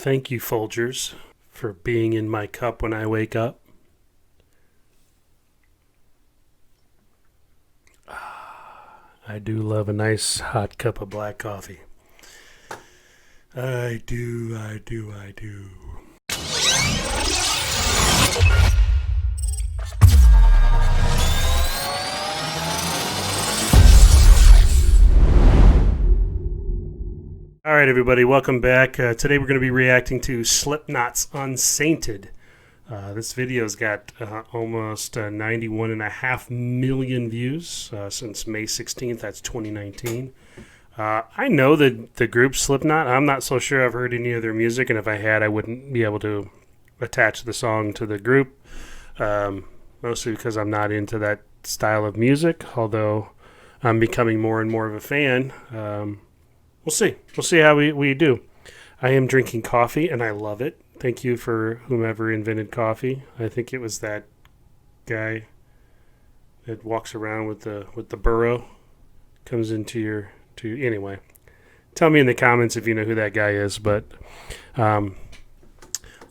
Thank you, Folgers, for being in my cup when I wake up. I do love a nice hot cup of black coffee. I do. All right, everybody, welcome back. Today we're going to be reacting to Slipknot's Unsainted. This video's got almost 91.5 million views since May 16th. That's 2019. I know the group Slipknot. I'm not so sure I've heard any of their music, and if I had, I wouldn't be able to attach the song to the group, mostly because I'm not into that style of music, although I'm becoming more and more of a fan. We'll see. We'll see how we do. I am drinking coffee, and I love it. Thank you for whomever invented coffee. I think it was that guy that walks around with the burro, comes into anyway. Tell me in the comments if you know who that guy is. But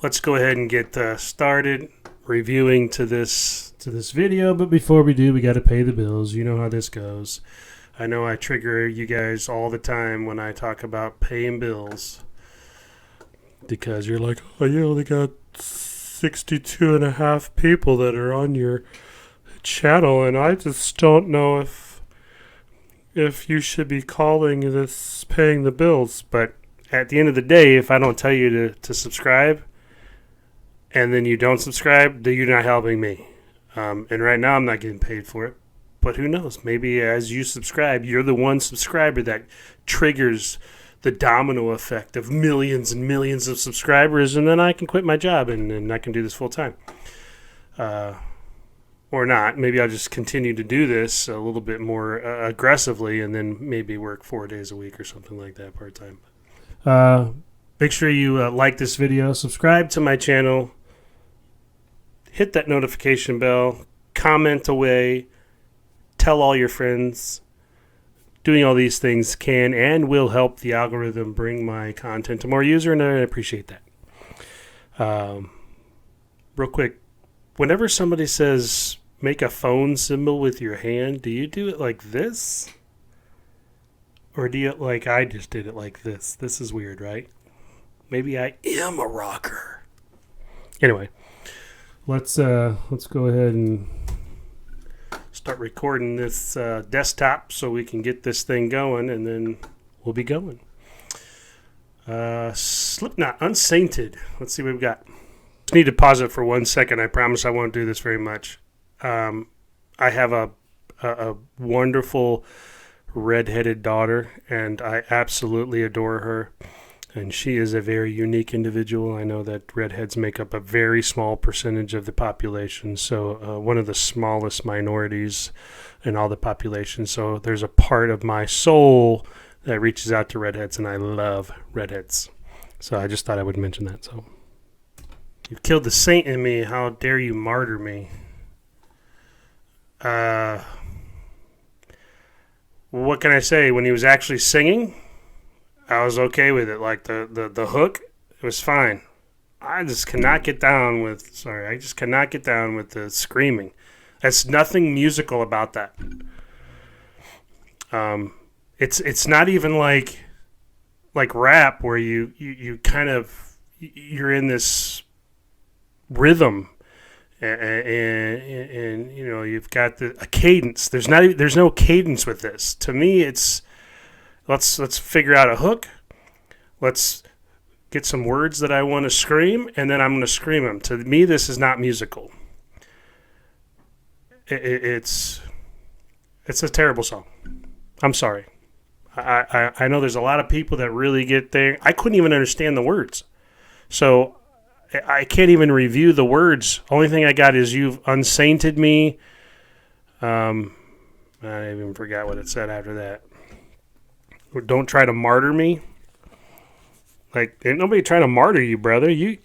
let's go ahead and get started reviewing to this video. But before we do, we got to pay the bills. You know how this goes. I know I trigger you guys all the time when I talk about paying bills, because you're like, oh, you only got 62.5 people that are on your channel, and I just don't know if you should be calling this paying the bills. But at the end of the day, if I don't tell you to subscribe, and then you don't subscribe, then you're not helping me. And right now I'm not getting paid for it. But who knows? Maybe as you subscribe, you're the one subscriber that triggers the domino effect of millions and millions of subscribers, and then I can quit my job and I can do this full time. Or not. Maybe I'll just continue to do this a little bit more aggressively, and then maybe work 4 days a week or something like that part time. Make sure you like this video, subscribe to my channel, hit that notification bell, comment away, tell all your friends. Doing all these things can and will help the algorithm bring my content to more users, and I appreciate that. Real quick, whenever somebody says make a phone symbol with your hand, do you do it like this? Or do you like I just did it like this? This is weird, right? Maybe I am a rocker. Anyway, let's go ahead and start recording this desktop so we can get this thing going, and then we'll be going. Slipknot, Unsainted. Let's see what we've got. Just need to pause it for 1 second. I promise I won't do this very much. I have a wonderful redheaded daughter, and I absolutely adore her. And she is a very unique individual. I know that redheads make up a very small percentage of the population, so one of the smallest minorities in all the population. So there's a part of my soul that reaches out to redheads, and I love redheads. So I just thought I would mention that. So you've killed the saint in me. How dare you martyr me? What can I say? When he was actually singing, I was okay with it. Like the hook, it was fine. I just cannot get down with the screaming. There's nothing musical about that. It's not even like rap where you kind of you're in this rhythm and you know you've got a cadence. There's no cadence with this. To me, it's Let's figure out a hook. Let's get some words that I want to scream, and then I'm going to scream them. To me, this is not musical. It's a terrible song. I'm sorry. I know there's a lot of people that really get there. I couldn't even understand the words. So I can't even review the words. Only thing I got is you've unsainted me. I even forgot what it said after that. Don't try to martyr me. Like, ain't nobody trying to martyr you, brother. You're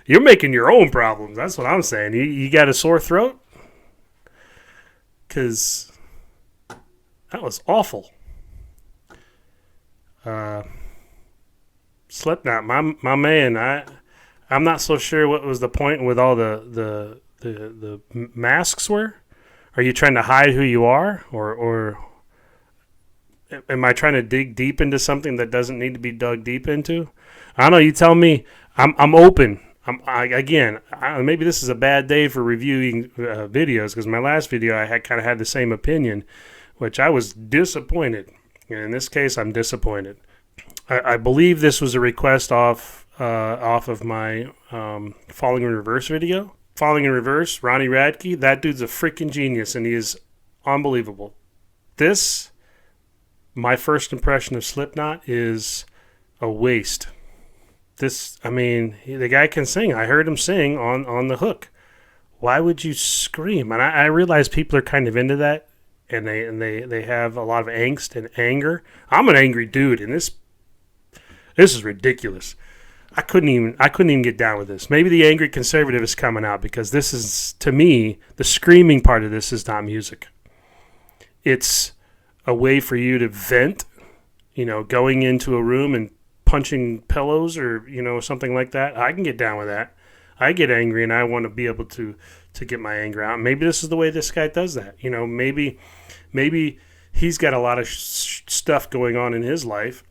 making your own problems. That's what I'm saying. You got a sore throat? Because that was awful. Slipknot, my man. I'm not so sure what was the point with all the masks were. Are you trying to hide who you are, or am I trying to dig deep into something that doesn't need to be dug deep into? I don't know. You tell me. I'm open. Maybe this is a bad day for reviewing videos, because my last video I had kind of had the same opinion, which I was disappointed. And in this case, I'm disappointed. I believe this was a request off of my Falling in Reverse video. Falling in Reverse, Ronnie Radke, that dude's a freaking genius, and he is unbelievable. This, my first impression of Slipknot, is a waste. The guy can sing. I heard him sing on the hook. Why would you scream? And I realize people are kind of into that, and they have a lot of angst and anger. I'm an angry dude, and this is ridiculous. I couldn't even get down with this. Maybe the angry conservative is coming out, because this is, to me, the screaming part of this is not music. It's a way for you to vent, going into a room and punching pillows or, something like that. I can get down with that. I get angry and I want to be able to get my anger out. Maybe this is the way this guy does that. Maybe he's got a lot of stuff going on in his life,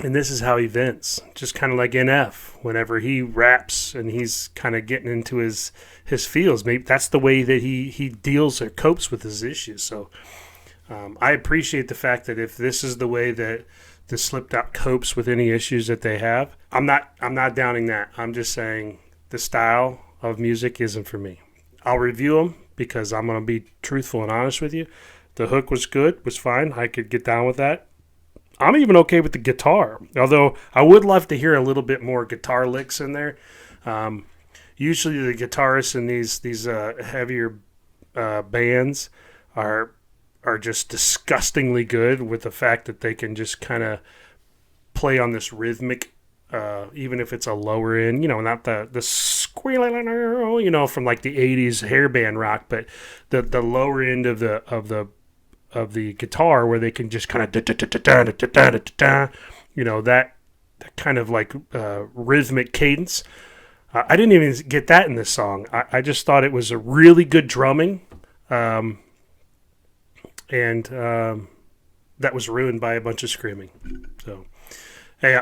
and this is how he vents. Just kind of like NF, whenever he raps and he's kind of getting into his feels. Maybe that's the way that he deals or copes with his issues. So I appreciate the fact that if this is the way that the Slipknot copes with any issues that they have, I'm not downing that. I'm just saying the style of music isn't for me. I'll review them because I'm going to be truthful and honest with you. The hook was good, was fine. I could get down with that. I'm even okay with the guitar, although I would love to hear a little bit more guitar licks in there. Usually the guitarists in these heavier bands are just disgustingly good with the fact that they can just kind of play on this rhythmic, even if it's a lower end, not the squealing, from like the 80s hair band rock, but the lower end of the guitar, where they can just kind of that kind of like rhythmic cadence. I didn't even get that in this song. I just thought it was a really good drumming. And that was ruined by a bunch of screaming. So, hey,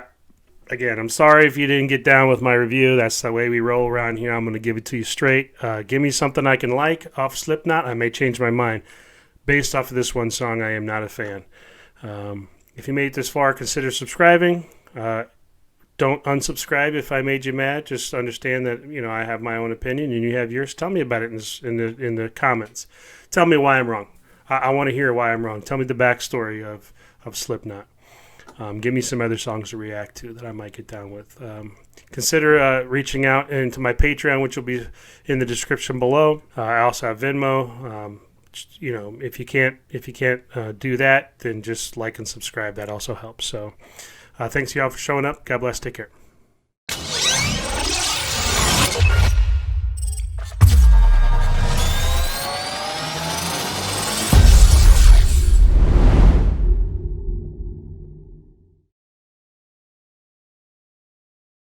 again, I'm sorry if you didn't get down with my review. That's the way we roll around here. I'm going to give it to you straight. Give me something I can like off Slipknot. I may change my mind. Based off of this one song, I am not a fan. If you made it this far, consider subscribing. Don't unsubscribe if I made you mad. Just understand that I have my own opinion and you have yours. Tell me about it in the comments. Tell me why I'm wrong. I want to hear why I'm wrong. Tell me the backstory of Slipknot. Give me some other songs to react to that I might get down with. Consider reaching out into my Patreon, which will be in the description below. I also have Venmo. If you can't do that, then just like and subscribe. That also helps. So thanks y'all for showing up. God bless. Take care.